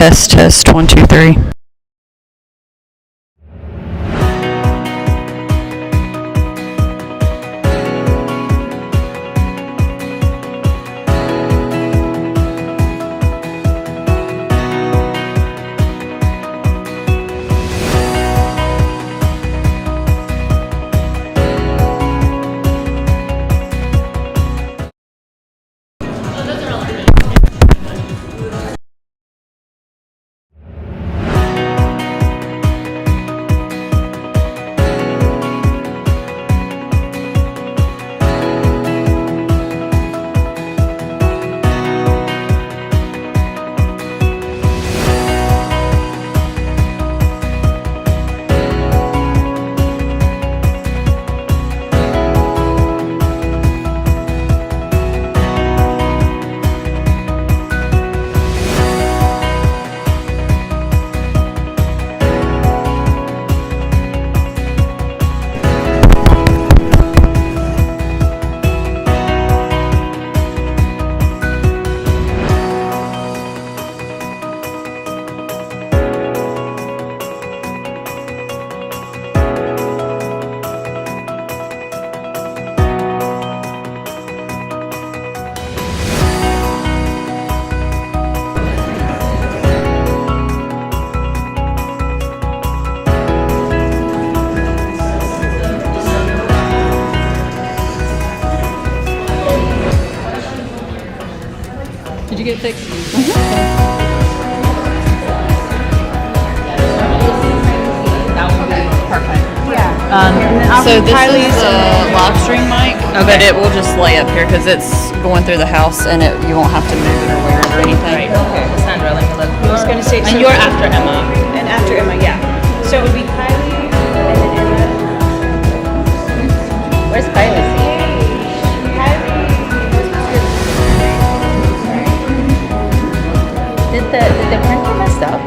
Test, test, 1, 2, 3. Did you get fixed? Perfect. Yeah. So this is a live stream mic, but it will just lay up here because it's going through the house and you won't have to move it or wear it or anything. Right. Okay. Sandra, let me look. I was gonna say. And you're after Emma. And after Emma, yeah. So it would be Kylie and then Emma. Where's Kylie? Did the printer mess up?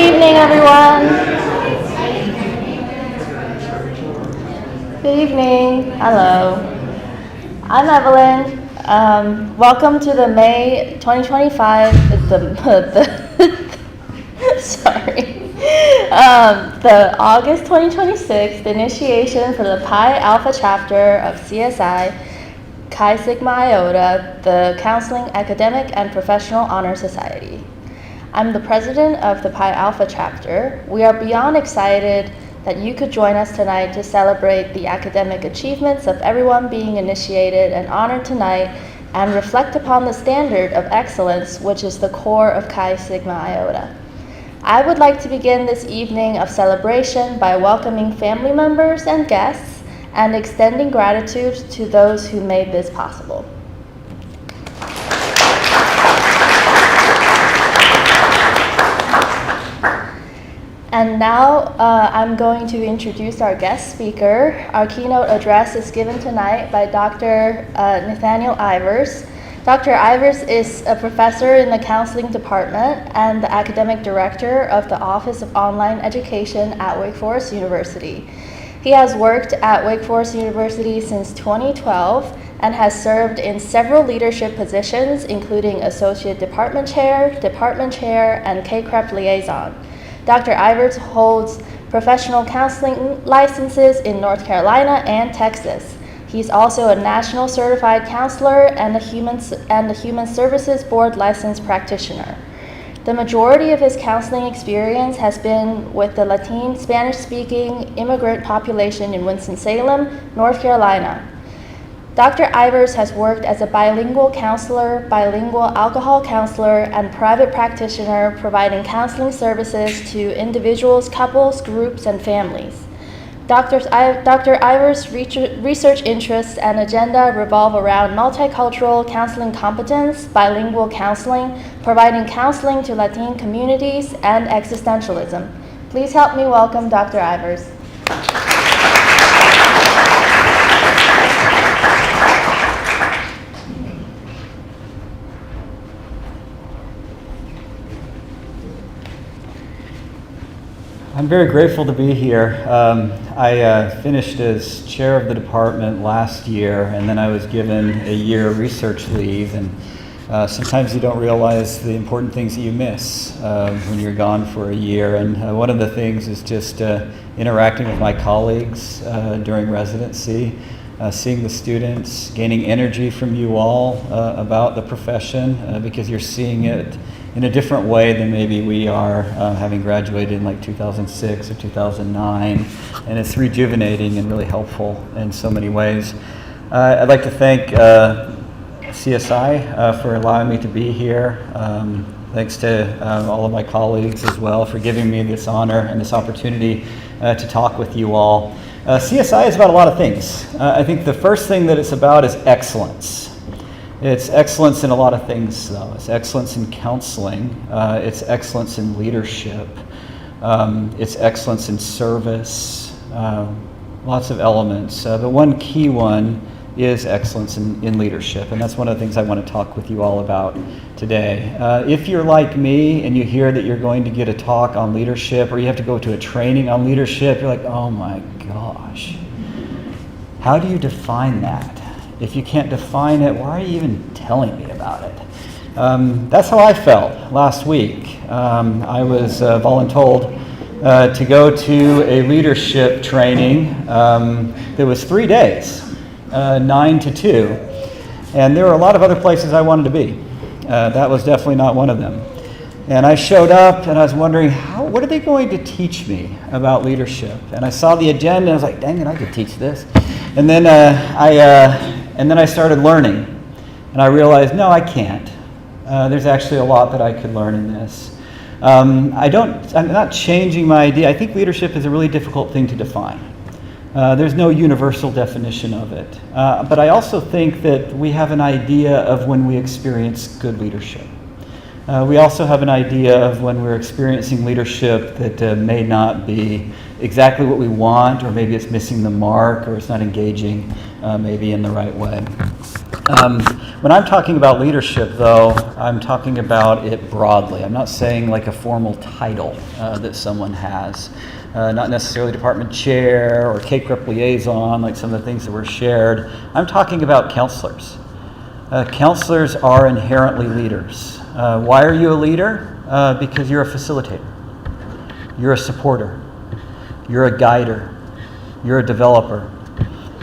evening, everyone. Good evening. Hello. I'm Evelyn. Welcome to the May 2025, the August 2026 initiation for the Pi Alpha chapter of CSI Chi Sigma Iota, the Counseling Academic and Professional Honor Society. I'm the president of the Pi Alpha chapter. We are beyond excited that you could join us tonight to celebrate the academic achievements of everyone being initiated and honored tonight and reflect upon the standard of excellence, which is the core of Chi Sigma Iota. I would like to begin this evening of celebration by welcoming family members and guests and extending gratitude to those who made this possible. And now I'm going to introduce our guest speaker. Our keynote address is given tonight by Dr. Nathaniel Ivers. Dr. Ivers is a professor in the counseling department and the academic director of the Office of Online Education at Wake Forest University. He has worked at Wake Forest University since 2012 and has served in several leadership positions, including Associate Department Chair, and KCREP Liaison. Dr. Ivers holds professional counseling licenses in North Carolina and Texas. He's also a national certified counselor and the Human Services Board licensed practitioner. The majority of his counseling experience has been with the Latin Spanish-speaking immigrant population in Winston-Salem, North Carolina. Dr. Ivers has worked as a bilingual counselor, bilingual alcohol counselor, and private practitioner providing counseling services to individuals, couples, groups, and families. Dr. Ivers' research interests and agenda revolve around multicultural counseling competence, bilingual counseling, providing counseling to Latin communities, and existentialism. Please help me welcome Dr. Ivers. I'm very grateful to be here. I finished as chair of the department last year, and then I was given a year of research leave. And sometimes you don't realize the important things that you miss when you're gone for a year. And one of the things is just interacting with my colleagues during residency, seeing the students, gaining energy from you all about the profession because you're seeing it in a different way than maybe we are having graduated in like 2006 or 2009, and it's rejuvenating and really helpful in so many ways. I'd like to thank CSI for allowing me to be here. Thanks to all of my colleagues as well for giving me this honor and this opportunity to talk with you all. CSI is about a lot of things. I think the first thing that it's about is excellence. It's excellence in a lot of things, though. It's excellence in counseling. It's excellence in leadership. It's excellence in service. Lots of elements. But one key one is excellence in leadership, and that's one of the things I want to talk with you all about today. If you're like me and you hear that you're going to get a talk on leadership or you have to go to a training on leadership, you're like, oh my gosh, how do you define that? If you can't define it, why are you even telling me about it? That's how I felt last week. I was voluntold to go to a leadership training that was 3 days, 9 to 2. And there were a lot of other places I wanted to be. That was definitely not one of them. And I showed up and I was wondering, what are they going to teach me about leadership? And I saw the agenda and I was like, dang it, I could teach this. And then I started learning, and I realized, no, I can't. There's actually a lot that I could learn in this. I'm not changing my idea. I think leadership is a really difficult thing to define. There's no universal definition of it. But I also think that we have an idea of when we experience good leadership. We also have an idea of when we're experiencing leadership that may not be exactly what we want, or maybe it's missing the mark, or it's not engaging maybe in the right way. When I'm talking about leadership, though, I'm talking about it broadly. I'm not saying like a formal title that someone has. Not necessarily department chair or cake rep liaison, like some of the things that were shared. I'm talking about counselors. Counselors are inherently leaders. Why are you a leader? Because you're a facilitator. You're a supporter. You're a guider. You're a developer.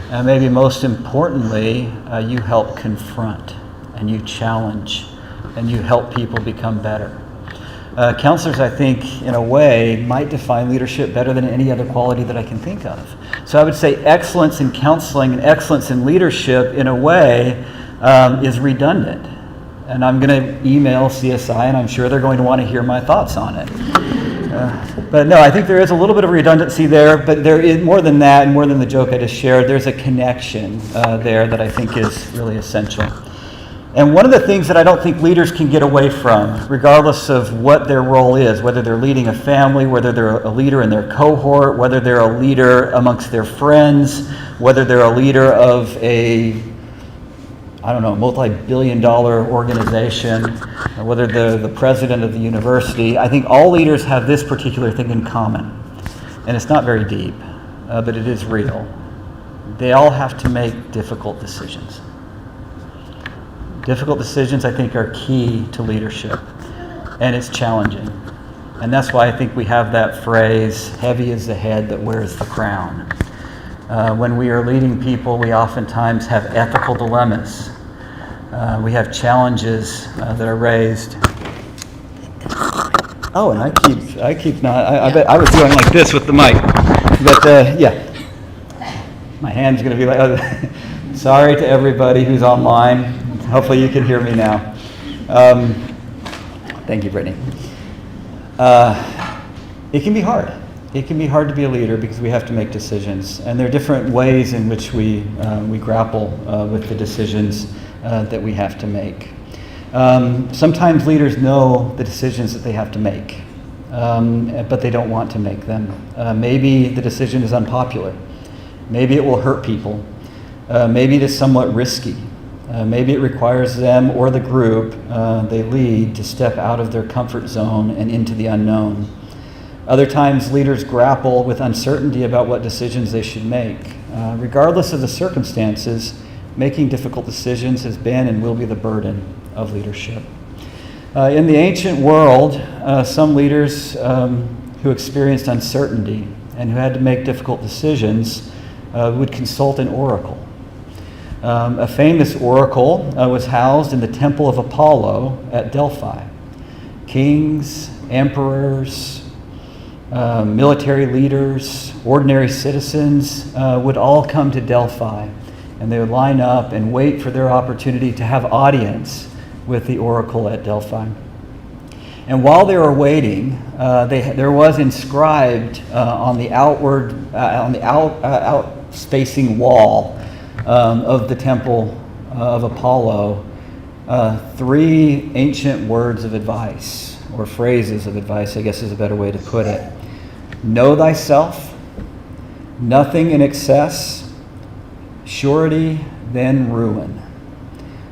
And maybe most importantly, you help confront and you challenge and you help people become better. Counselors, I think, in a way, might define leadership better than any other quality that I can think of. So I would say excellence in counseling and excellence in leadership, in a way, is redundant. And I'm going to email CSI, and I'm sure they're going to want to hear my thoughts on it. But no, I think there is a little bit of redundancy there, but there is more than that, and more than the joke I just shared. There's a connection there that I think is really essential. And one of the things that I don't think leaders can get away from, regardless of what their role is, whether they're leading a family, whether they're a leader in their cohort, whether they're a leader amongst their friends, whether they're a leader of a, multi-billion-dollar organization, or whether they're the president of the university, I think all leaders have this particular thing in common. And it's not very deep, but it is real. They all have to make difficult decisions. Difficult decisions, I think, are key to leadership, and it's challenging. And that's why I think we have that phrase, heavy is the head that wears the crown. When we are leading people, we oftentimes have ethical dilemmas. We have challenges that are raised. Oh, and I keep not, I bet I was going like this with the mic. But yeah, my hand's going to be like, sorry to everybody who's online. Hopefully you can hear me now. Thank you, Brittany. It can be hard. It can be hard to be a leader because we have to make decisions. And there are different ways in which we grapple with the decisions that we have to make. Sometimes leaders know the decisions that they have to make, but they don't want to make them. Maybe the decision is unpopular. Maybe it will hurt people. Maybe it is somewhat risky. Maybe it requires them or the group they lead to step out of their comfort zone and into the unknown. Other times, leaders grapple with uncertainty about what decisions they should make. Regardless of the circumstances, making difficult decisions has been and will be the burden of leadership. In the ancient world, some leaders who experienced uncertainty and who had to make difficult decisions would consult an oracle. A famous oracle was housed in the temple of Apollo at Delphi. Kings, emperors, military leaders, ordinary citizens would all come to Delphi, and they would line up and wait for their opportunity to have audience with the oracle at Delphi. And while they were waiting, there was inscribed on the out-facing wall of the temple of Apollo, 3 ancient words of advice, or phrases of advice, I guess is a better way to put it. Know thyself, nothing in excess, surety, then ruin.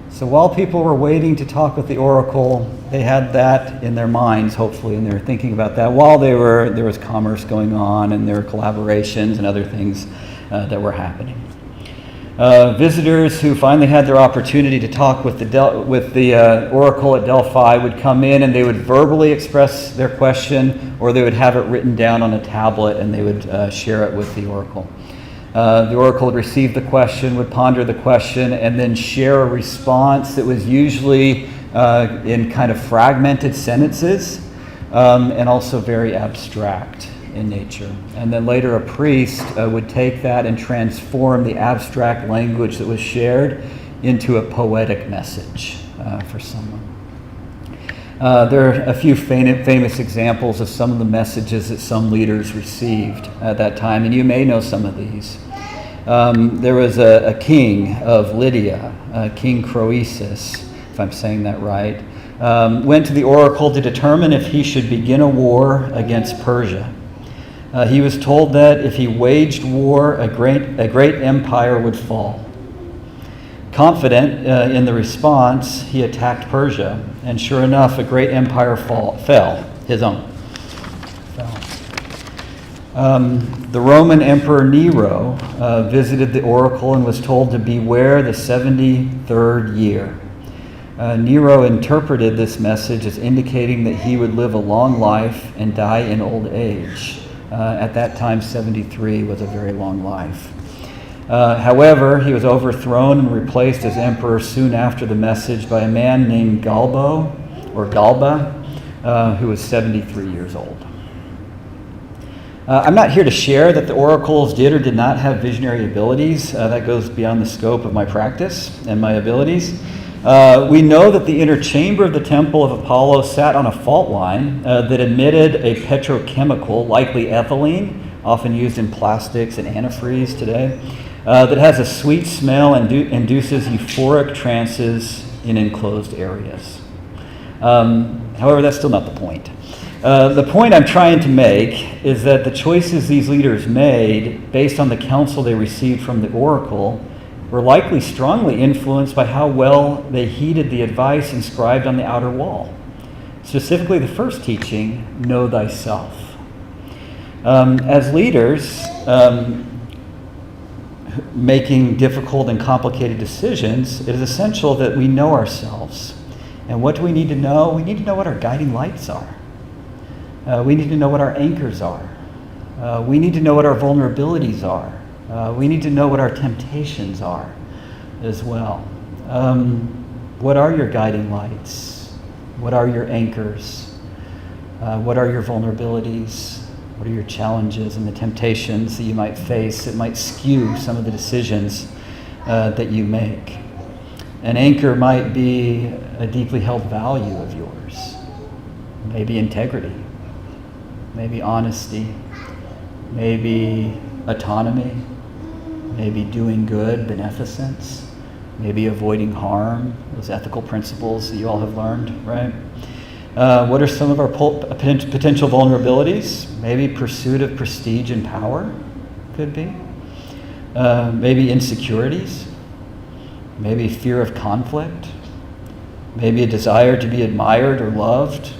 So while people were waiting to talk with the oracle, they had that in their minds, hopefully, and they were thinking about that while there was commerce going on and there were collaborations and other things that were happening. Visitors who finally had their opportunity to talk with the oracle at Delphi would come in and they would verbally express their question, or they would have it written down on a tablet and they would share it with the oracle. The oracle would receive the question, would ponder the question, and then share a response that was usually in kind of fragmented sentences and also very abstract in nature. And then later a priest would take that and transform the abstract language that was shared into a poetic message for someone. There are a few famous examples of some of the messages that some leaders received at that time, and you may know some of these. There was a king of Lydia, King Croesus, if I'm saying that right, went to the oracle to determine if he should begin a war against Persia. He was told that if he waged war, a great empire would fall. Confident in the response, he attacked Persia, and sure enough, a great empire fell, his own. The Roman Emperor Nero visited the oracle and was told to beware the 73rd year. Nero interpreted this message as indicating that he would live a long life and die in old age. At that time, 73 was a very long life. However, he was overthrown and replaced as emperor soon after the message by a man named Galba, who was 73 years old. I'm not here to share that the oracles did or did not have visionary abilities. That goes beyond the scope of my practice and my abilities. We know that the inner chamber of the temple of Apollo sat on a fault line that emitted a petrochemical, likely ethylene, often used in plastics and antifreeze today, that has a sweet smell and induces euphoric trances in enclosed areas. However, that's still not the point. The point I'm trying to make is that the choices these leaders made based on the counsel they received from the oracle were likely strongly influenced by how well they heeded the advice inscribed on the outer wall. Specifically, the first teaching, know thyself. As leaders, making difficult and complicated decisions, it is essential that we know ourselves. And what do we need to know? We need to know what our guiding lights are. We need to know what our anchors are. We need to know what our vulnerabilities are. We need to know what our temptations are as well. What are your guiding lights? What are your anchors? What are your vulnerabilities? What are your challenges and the temptations that you might face that might skew some of the decisions that you make? An anchor might be a deeply held value of yours. Maybe integrity. Maybe honesty. Maybe autonomy. Maybe doing good, beneficence. Maybe avoiding harm, those ethical principles that you all have learned, right? What are some of our potential vulnerabilities? Maybe pursuit of prestige and power, could be. Maybe insecurities. Maybe fear of conflict. Maybe a desire to be admired or loved.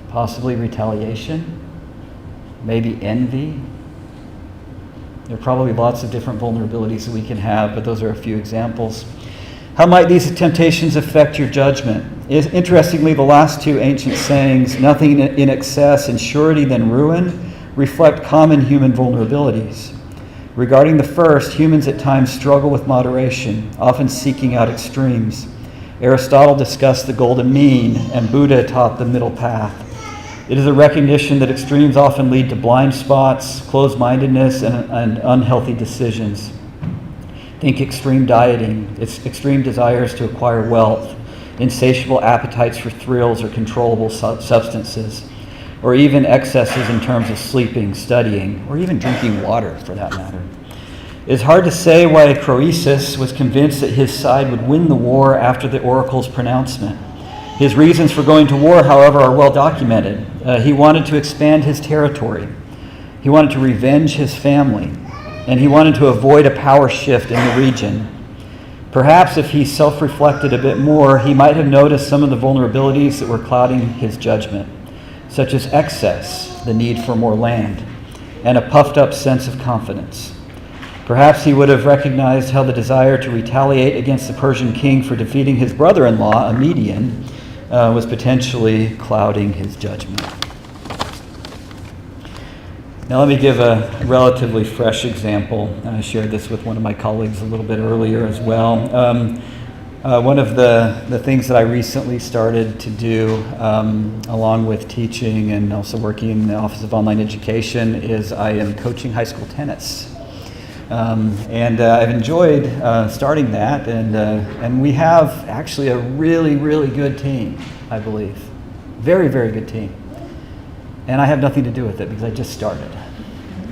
Possibly retaliation. Maybe envy. There are probably lots of different vulnerabilities that we can have, but those are a few examples. How might these temptations affect your judgment? Interestingly, the last two ancient sayings, nothing in excess and surety than ruin, reflect common human vulnerabilities. Regarding the first, humans at times struggle with moderation, often seeking out extremes. Aristotle discussed the golden mean, and Buddha taught the middle path. It is a recognition that extremes often lead to blind spots, closed-mindedness, and unhealthy decisions. Think extreme dieting, extreme desires to acquire wealth, insatiable appetites for thrills or controllable substances, or even excesses in terms of sleeping, studying, or even drinking water, for that matter. It's hard to say why Croesus was convinced that his side would win the war after the oracle's pronouncement. His reasons for going to war, however, are well documented. He wanted to expand his territory. He wanted to revenge his family. And he wanted to avoid a power shift in the region. Perhaps if he self-reflected a bit more, he might have noticed some of the vulnerabilities that were clouding his judgment, such as excess, the need for more land, and a puffed-up sense of confidence. Perhaps he would have recognized how the desire to retaliate against the Persian king for defeating his brother-in-law, a Median, was potentially clouding his judgment. Now let me give a relatively fresh example. I shared this with one of my colleagues a little bit earlier as well. One of the things that I recently started to do, along with teaching and also working in the Office of Online Education, is I am coaching high school tennis. And I've enjoyed starting that, and we have actually a really, really good team, I believe. Very, very good team. And I have nothing to do with it because I just started.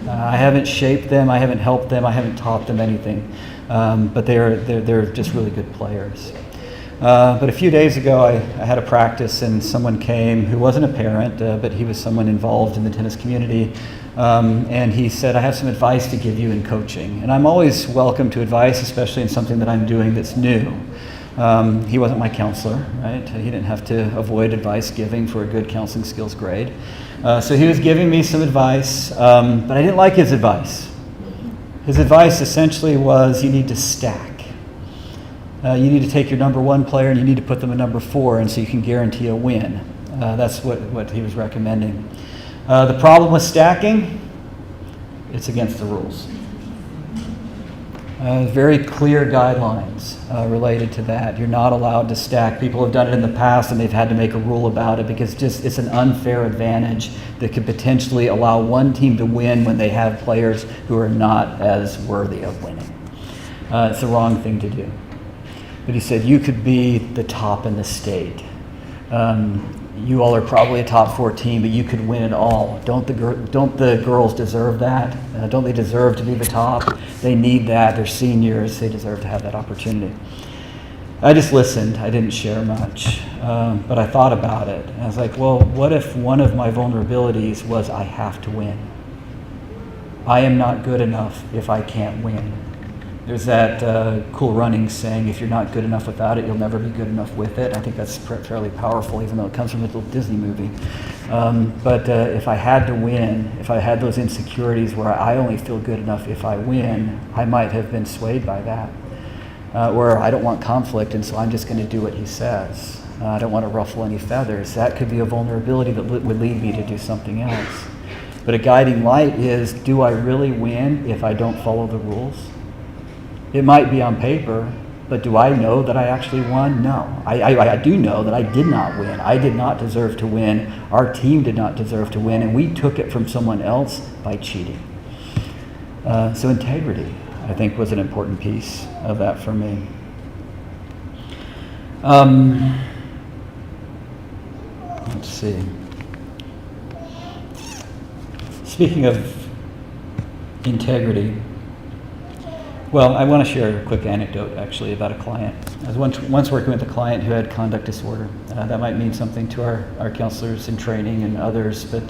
I haven't shaped them, I haven't helped them, I haven't taught them anything. But they're just really good players. But a few days ago, I had a practice, and someone came who wasn't a parent, but he was someone involved in the tennis community. And he said, I have some advice to give you in coaching. And I'm always welcome to advice, especially in something that I'm doing that's new. He wasn't my counselor, right? He didn't have to avoid advice giving for a good counseling skills grade. So he was giving me some advice, but I didn't like his advice. His advice essentially was, you need to stack. You need to take your number 1 player and you need to put them at number 4, and so you can guarantee a win. That's what he was recommending. The problem with stacking, it's against the rules. Very clear guidelines related to that. You're not allowed to stack. People have done it in the past and they've had to make a rule about it because it's an unfair advantage that could potentially allow one team to win when they have players who are not as worthy of winning. It's the wrong thing to do. But he said, you could be the top in the state. You all are probably a top 4 team, but you could win it all. Don't the girls deserve that? Don't they deserve to be the top? They need that. They're seniors. They deserve to have that opportunity. I just listened. I didn't share much. But I thought about it. And I was like, well, what if one of my vulnerabilities was I have to win? I am not good enough if I can't win. There's that cool running saying, if you're not good enough without it, you'll never be good enough with it. I think that's fairly powerful, even though it comes from a little Disney movie. But if I had to win, if I had those insecurities where I only feel good enough if I win, I might have been swayed by that. Where I don't want conflict, and so I'm just going to do what he says. I don't want to ruffle any feathers. That could be a vulnerability that would lead me to do something else. But a guiding light is, do I really win if I don't follow the rules? It might be on paper, but do I know that I actually won? No. I do know that I did not win. I did not deserve to win. Our team did not deserve to win, and we took it from someone else by cheating. So integrity, I think, was an important piece of that for me. Let's see. Speaking of integrity, well, I want to share a quick anecdote, actually, about a client. I was once working with a client who had conduct disorder. That might mean something to our counselors in training and others, but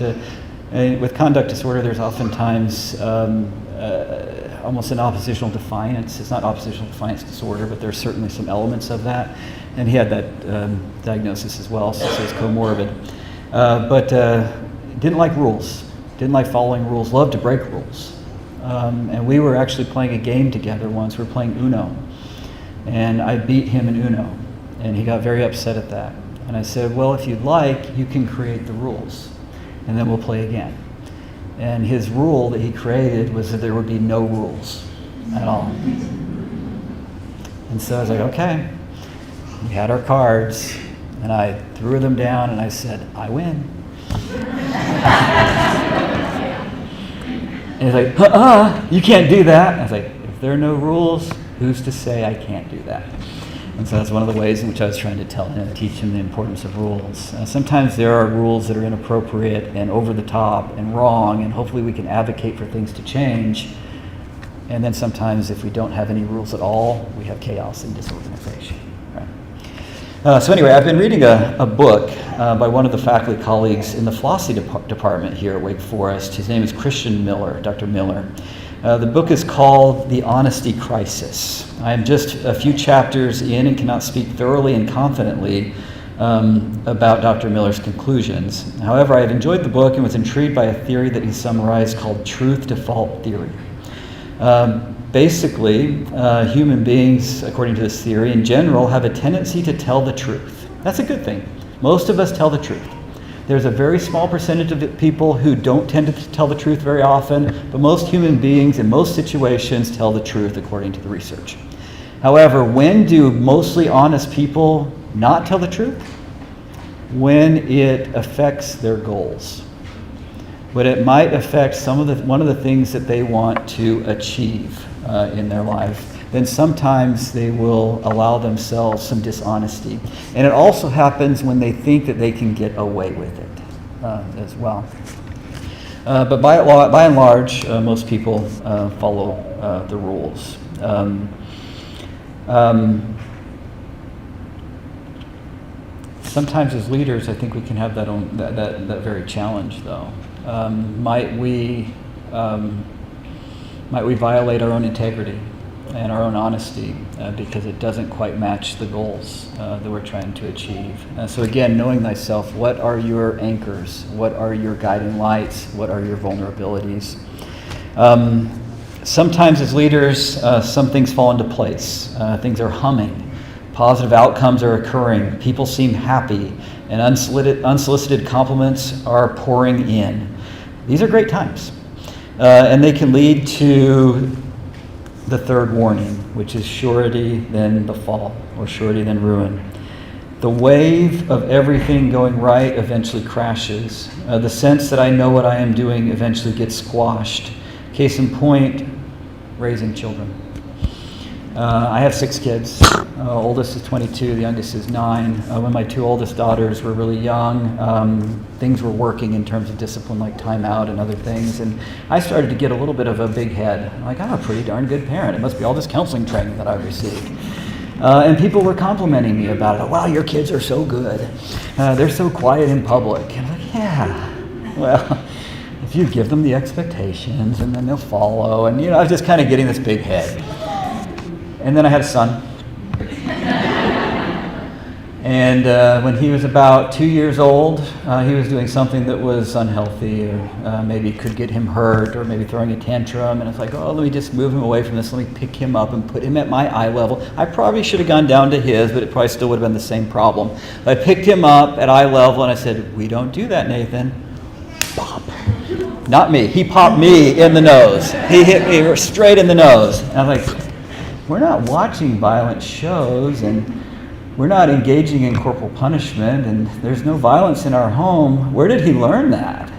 with conduct disorder, there's oftentimes almost an oppositional defiance. It's not oppositional defiance disorder, but there's certainly some elements of that. And he had that diagnosis as well, so it's comorbid. But didn't like rules, didn't like following rules, loved to break rules. And we were actually playing a game together once. We were playing Uno. And I beat him in Uno. And he got very upset at that. And I said, well, if you'd like, you can create the rules. And then we'll play again. And his rule that he created was that there would be no rules at all. And so I was like, okay. We had our cards. And I threw them down and I said, I win. And he's like, you can't do that. I was like, if there are no rules, who's to say I can't do that? And so that's one of the ways in which I was trying to teach him the importance of rules. Sometimes there are rules that are inappropriate and over the top and wrong, and hopefully we can advocate for things to change. And then sometimes if we don't have any rules at all, we have chaos and disorganization. Right? So anyway, I've been reading a book by one of the faculty colleagues in the Flossie department here at Wake Forest. His name is Christian Miller, Dr. Miller. The book is called The Honesty Crisis. I am just a few chapters in and cannot speak thoroughly and confidently about Dr. Miller's conclusions. However, I have enjoyed the book and was intrigued by a theory that he summarized called truth default theory. Basically, human beings, according to this theory, in general, have a tendency to tell the truth. That's a good thing. Most of us tell the truth. There's a very small percentage of people who don't tend to tell the truth very often, but most human beings in most situations tell the truth according to the research. However, when do mostly honest people not tell the truth? When it affects their goals. When it might affect one of the things that they want to achieve in their life. Then sometimes they will allow themselves some dishonesty. And it also happens when they think that they can get away with it as well. But by and large, most people follow the rules. sometimes as leaders, I think we can have that very challenge, though. Might we violate our own integrity and our own honesty because it doesn't quite match the goals that we're trying to achieve? So again, knowing thyself, what are your anchors? What are your guiding lights? What are your vulnerabilities? Sometimes as leaders, some things fall into place. Things are humming. Positive outcomes are occurring. People seem happy, and unsolicited compliments are pouring in. These are great times. And they can lead to the third warning, which is surety, then the fall, or surety, then ruin. The wave of everything going right eventually crashes. The sense that I know what I am doing eventually gets squashed. Case in point, raising children. I have 6 kids. Oldest is 22, the youngest is 9. When my 2 oldest daughters were really young, things were working in terms of discipline like timeout and other things, and I started to get a little bit of a big head. I'm like, I'm a pretty darn good parent. It must be all this counseling training that I've received. And people were complimenting me about it. Wow, your kids are so good. They're so quiet in public. And I'm like, yeah, well, if you give them the expectations and then they'll follow. And, I was just kind of getting this big head. And then I had a son. And when he was about 2 years old, he was doing something that was unhealthy, or maybe could get him hurt, or maybe throwing a tantrum. And it's like, oh, let me just move him away from this. Let me pick him up and put him at my eye level. I probably should have gone down to his, but it probably still would have been the same problem. I picked him up at eye level, and I said, we don't do that, Nathan. Pop. Not me. He popped me in the nose. He hit me straight in the nose. And I'm like, we're not watching violent shows, and we're not engaging in corporal punishment, and there's no violence in our home. Where did he learn that?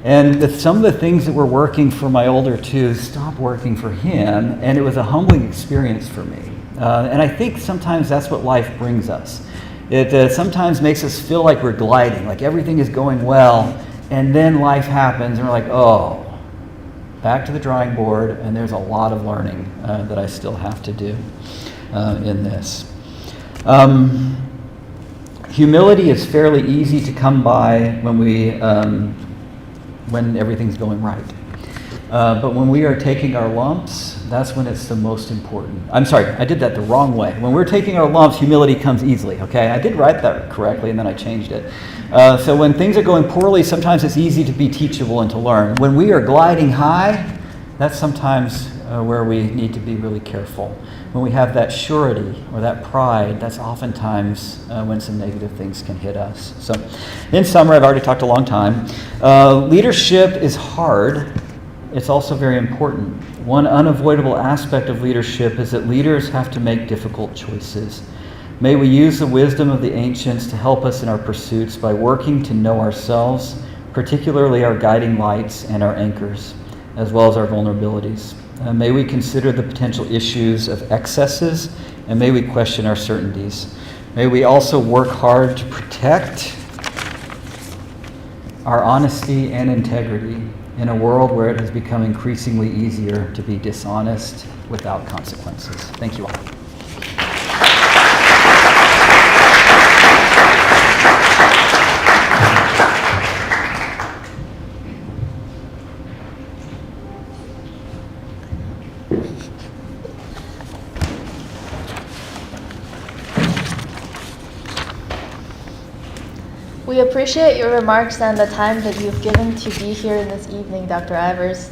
And some of the things that were working for my older 2 stopped working for him, and it was a humbling experience for me. And I think sometimes that's what life brings us. It sometimes makes us feel like we're gliding, like everything is going well, and then life happens, and we're like, oh, back to the drawing board, and there's a lot of learning that I still have to do in this. Humility is fairly easy to come by when everything's going right. But when we are taking our lumps, that's when it's the most important. I'm sorry, I did that the wrong way. When we're taking our lumps, humility comes easily, okay? I did write that correctly, and then I changed it. So when things are going poorly, sometimes it's easy to be teachable and to learn. When we are gliding high, that's sometimes where we need to be really careful. When we have that surety or that pride, that's oftentimes when some negative things can hit us. So in summary, I've already talked a long time. Leadership is hard. It's also very important. One unavoidable aspect of leadership is that leaders have to make difficult choices. May we use the wisdom of the ancients to help us in our pursuits by working to know ourselves, particularly our guiding lights and our anchors, as well as our vulnerabilities. May we consider the potential issues of excesses, and may we question our certainties. May we also work hard to protect our honesty and integrity in a world where it has become increasingly easier to be dishonest without consequences. Thank you all. We appreciate your remarks and the time that you've given to be here this evening, Dr. Ivers.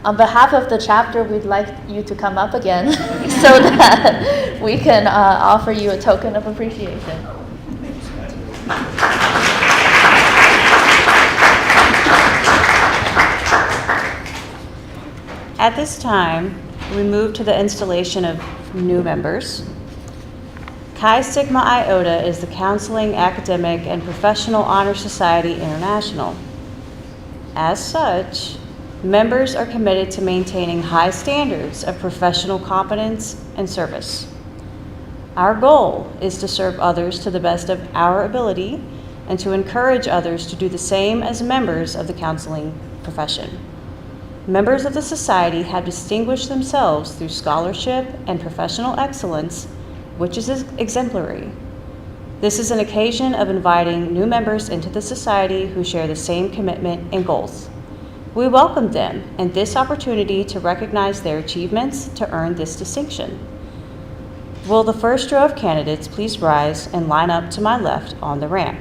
On behalf of the chapter, we'd like you to come up again so that we can offer you a token of appreciation. At this time, we move to the installation of new members. Chi Sigma Iota is the Counseling, Academic, and Professional Honor Society International. As such, members are committed to maintaining high standards of professional competence and service. Our goal is to serve others to the best of our ability and to encourage others to do the same as members of the counseling profession. Members of the society have distinguished themselves through scholarship and professional excellence, which is exemplary. This is an occasion of inviting new members into the society who share the same commitment and goals. We welcome them and this opportunity to recognize their achievements to earn this distinction. Will the first row of candidates please rise and line up to my left on the ramp?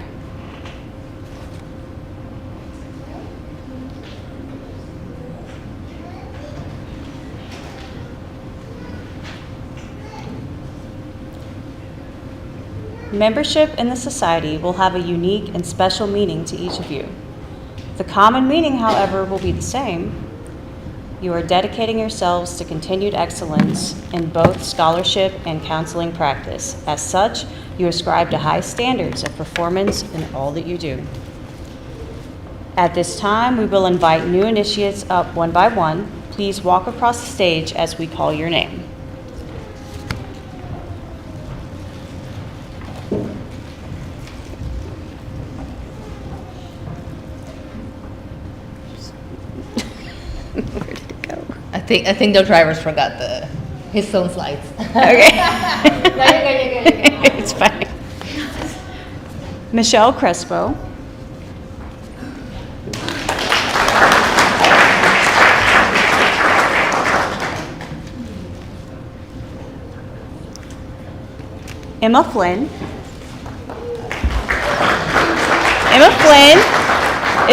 Membership in the society will have a unique and special meaning to each of you. The common meaning, however, will be the same. You are dedicating yourselves to continued excellence in both scholarship and counseling practice. As such, you ascribe to high standards of performance in all that you do. At this time, we will invite new initiates up one by one. Please walk across the stage as we call your name. I think the drivers forgot his own slides. Okay. No, you're good. It's fine. Michelle Crespo. Emma Flynn. Emma Flynn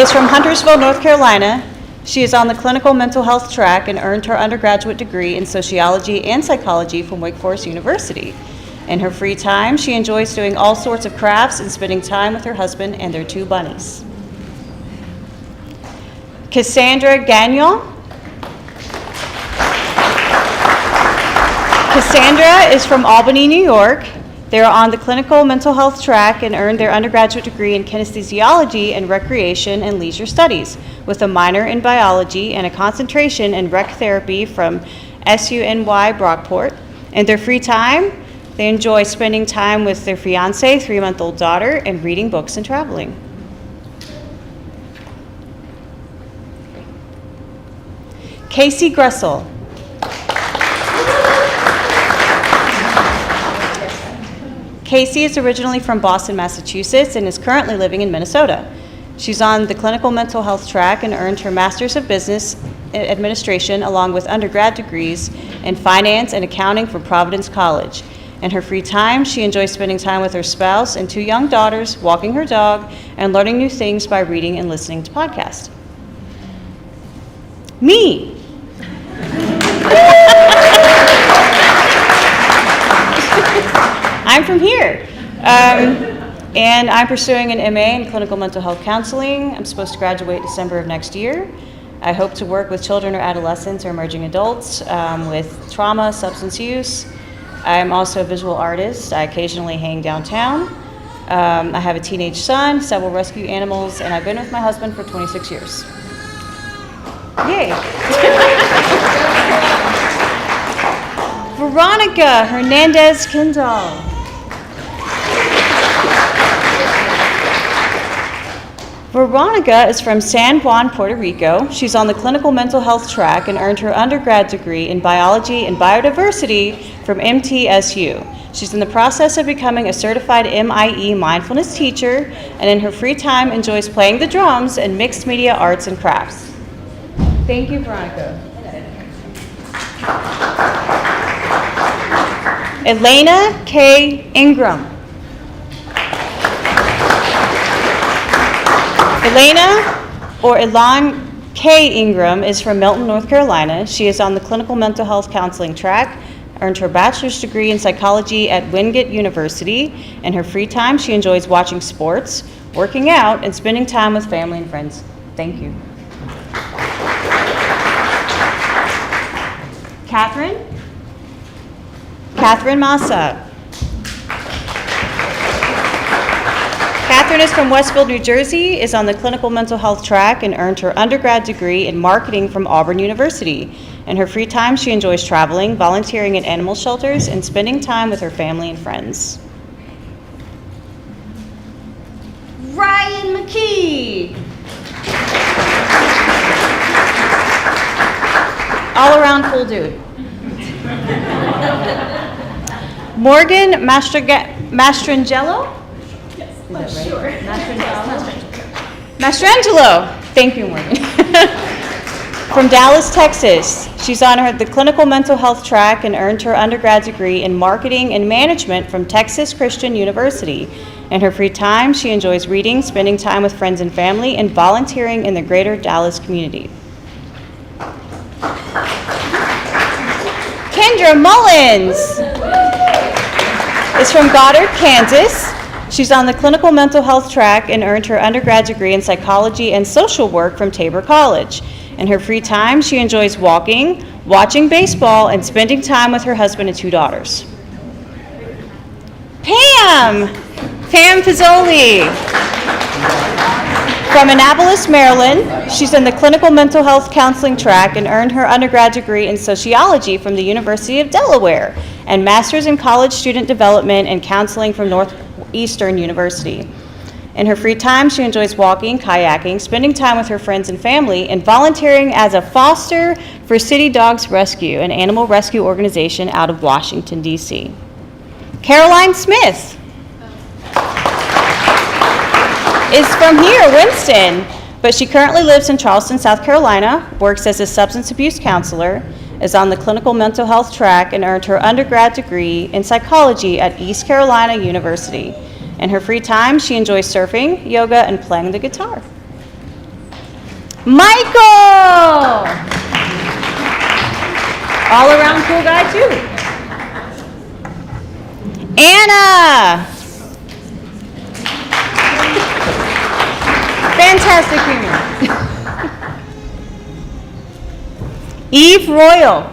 is from Huntersville, North Carolina. She is on the clinical mental health track and earned her undergraduate degree in sociology and psychology from Wake Forest University. In her free time, she enjoys doing all sorts of crafts and spending time with her husband and their 2 bunnies. Cassandra Gagnon. Cassandra is from Albany, New York. They are on the clinical mental health track and earned their undergraduate degree in kinesiology and recreation and leisure studies, with a minor in biology and a concentration in rec therapy from SUNY Brockport. In their free time, they enjoy spending time with their fiancé, 3-month-old daughter, and reading books and traveling. Casey Gressel. Casey is originally from Boston, Massachusetts, and is currently living in Minnesota. She's on the clinical mental health track and earned her Master's of Business Administration along with undergrad degrees in finance and accounting from Providence College. In her free time, she enjoys spending time with her spouse and 2 young daughters, walking her dog, and learning new things by reading and listening to podcasts. Me. I'm from here, and I'm pursuing an MA in clinical mental health counseling. I'm supposed to graduate December of next year. I hope to work with children or adolescents or emerging adults with trauma, substance use. I'm also a visual artist. I occasionally hang downtown. I have a teenage son, several rescue animals, and I've been with my husband for 26 years. Yay. Veronica Hernandez Kindle. Veronica is from San Juan, Puerto Rico. She's on the clinical mental health track and earned her undergrad degree in biology and biodiversity from MTSU. She's in the process of becoming a certified MIE mindfulness teacher, and in her free time enjoys playing the drums and mixed media arts and crafts. Thank you, Veronica. Elena K. Ingram. Elena, or Elan K. Ingram, is from Milton, North Carolina. She is on the clinical mental health counseling track, earned her bachelor's degree in psychology at Wingate University. In her free time, she enjoys watching sports, working out, and spending time with family and friends. Thank you. Catherine Massa. Catherine is from Westfield, New Jersey, is on the clinical mental health track, and earned her undergrad degree in marketing from Auburn University. In her free time, she enjoys traveling, volunteering at animal shelters, and spending time with her family and friends. Ryan McKee. All around cool dude. Morgan Mastrangelo. Mastrangelo. Thank you, Morgan. From Dallas, Texas. She's on the clinical mental health track and earned her undergrad degree in marketing and management from Texas Christian University. In her free time, she enjoys reading, spending time with friends and family, and volunteering in the greater Dallas community. Kendra Mullins is from Goddard, Kansas. She's on the clinical mental health track and earned her undergrad degree in psychology and social work from Tabor College. In her free time, she enjoys walking, watching baseball, and spending time with her husband and 2 daughters. Pam Pizzoli. From Annapolis, Maryland, she's in the clinical mental health counseling track and earned her undergrad degree in sociology from the University of Delaware and master's in college student development and counseling from Northeastern University. In her free time, she enjoys walking, kayaking, spending time with her friends and family, and volunteering as a foster for City Dogs Rescue, an animal rescue organization out of Washington, D.C. Caroline Smith is from here, Winston, but she currently lives in Charleston, South Carolina, works as a substance abuse counselor, is on the clinical mental health track, and earned her undergrad degree in psychology at East Carolina University. In her free time, she enjoys surfing, yoga, and playing the guitar. Michael! All around cool guy, too. Anna! Fantastic humor. Eve Royal.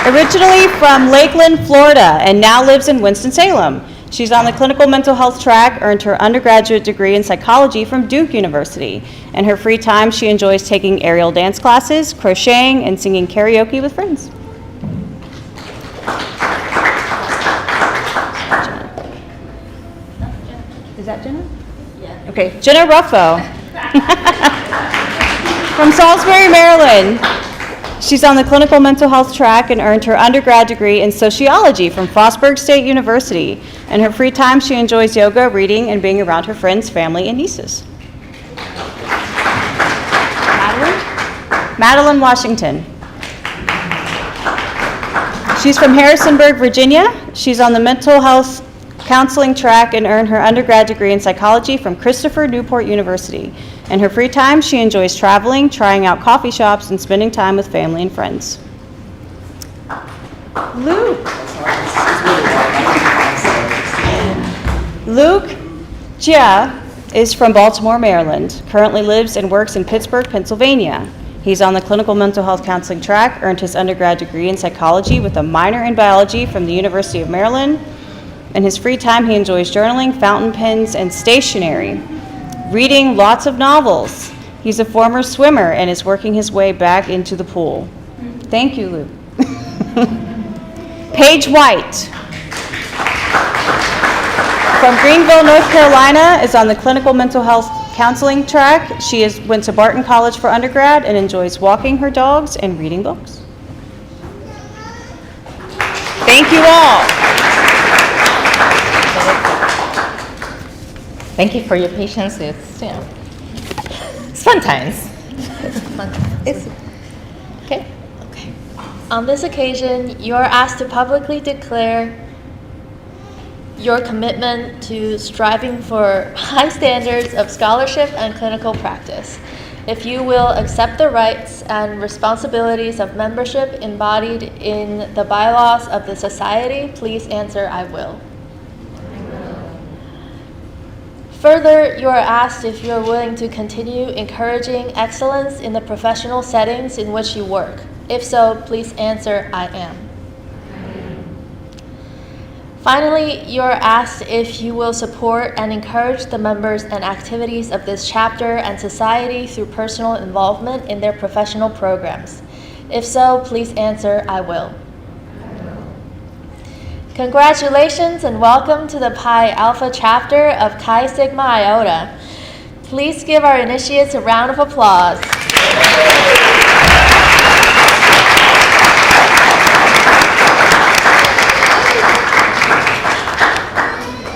Originally from Lakeland, Florida, and now lives in Winston-Salem. She's on the clinical mental health track, earned her undergraduate degree in psychology from Duke University. In her free time, she enjoys taking aerial dance classes, crocheting, and singing karaoke with friends. Is that Jenna? Yeah. Okay, Jenna Ruffo. From Salisbury, Maryland. She's on the clinical mental health track and earned her undergrad degree in sociology from Frostburg State University. In her free time, she enjoys yoga, reading, and being around her friends, family, and nieces. Madeline Washington. She's from Harrisonburg, Virginia. She's on the mental health counseling track and earned her undergrad degree in psychology from Christopher Newport University. In her free time, she enjoys traveling, trying out coffee shops, and spending time with family and friends. Luke Jia is from Baltimore, Maryland, currently lives and works in Pittsburgh, Pennsylvania. He's on the clinical mental health counseling track, earned his undergrad degree in psychology with a minor in biology from the University of Maryland. In his free time, he enjoys journaling, fountain pens, and stationery. Reading lots of novels. He's a former swimmer and is working his way back into the pool. Thank you, Luke. Paige White from Greenville, North Carolina, is on the clinical mental health counseling track. She went to Barton College for undergrad and enjoys walking her dogs and reading books. Thank you all. Thank you for your patience. It's fun times. It's fun times. Okay. Okay. On this occasion, you are asked to publicly declare your commitment to striving for high standards of scholarship and clinical practice. If you will accept the rights and responsibilities of membership embodied in the bylaws of the Society, please answer, I will. Further, you are asked if you are willing to continue encouraging excellence in the professional settings in which you work. If so, please answer, I am. Finally, you are asked if you will support and encourage the members and activities of this chapter and society through personal involvement in their professional programs. If so, please answer, I will. Congratulations and welcome to the Pi Alpha chapter of Chi Sigma Iota. Please give our initiates a round of applause.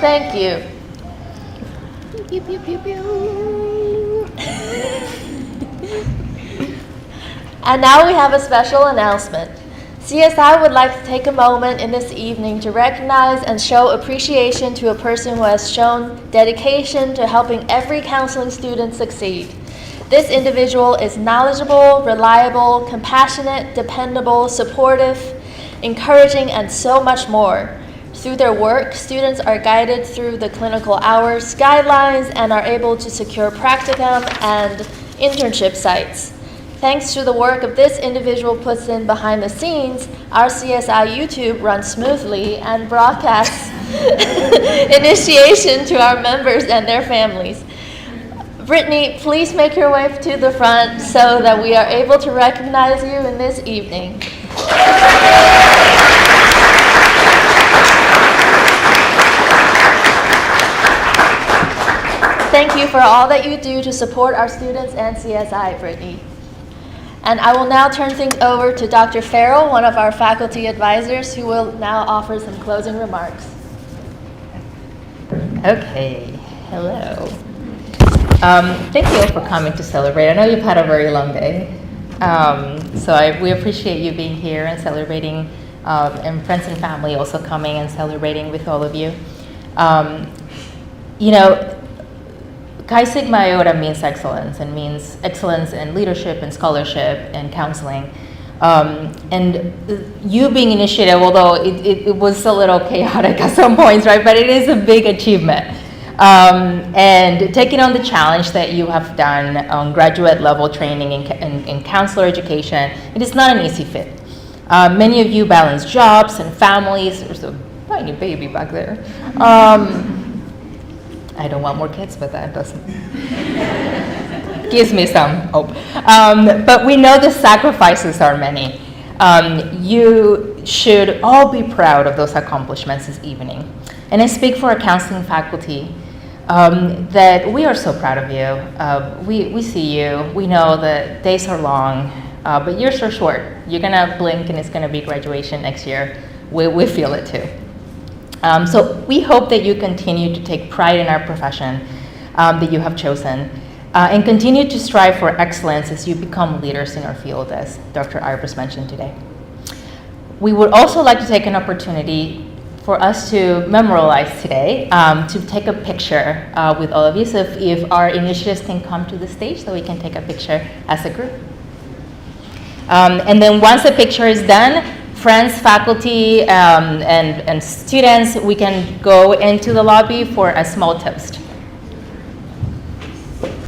Thank you. And now we have a special announcement. CSI would like to take a moment in this evening to recognize and show appreciation to a person who has shown dedication to helping every counseling student succeed. This individual is knowledgeable, reliable, compassionate, dependable, supportive, encouraging, and so much more. Through their work, students are guided through the clinical hours guidelines and are able to secure practicum and internship sites. Thanks to the work of this individual puts in behind the scenes, our CSI YouTube runs smoothly and broadcasts initiation to our members and their families. Brittany, please make your way to the front so that we are able to recognize you in this evening. Thank you for all that you do to support our students and CSI, Brittany. And I will now turn things over to Dr. Farrell, one of our faculty advisors, who will now offer some closing remarks. Okay, hello. Thank you all for coming to celebrate. I know you've had a very long day. We appreciate you being here and celebrating, and friends and family also coming and celebrating with all of you. Chi Sigma Iota means excellence, and means excellence in leadership and scholarship and counseling. And you being initiated, although it was a little chaotic at some points, right? But it is a big achievement. And taking on the challenge that you have done on graduate level training in counselor education, it is not an easy fit. Many of you balance jobs and families. There's a tiny baby back there. I don't want more kids, but that doesn't. Gives me some hope. But we know the sacrifices are many. You should all be proud of those accomplishments this evening. And I speak for our counseling faculty that we are so proud of you. We see you. We know that days are long, but years are short. You're going to blink and it's going to be graduation next year. We feel it too. So we hope that you continue to take pride in our profession that you have chosen and continue to strive for excellence as you become leaders in our field, as Dr. Ivers mentioned today. We would also like to take an opportunity for us to memorialize today, to take a picture with all of you. So if our initiatives can come to the stage so we can take a picture as a group. And then once the picture is done, friends, faculty, and students, we can go into the lobby for a small toast.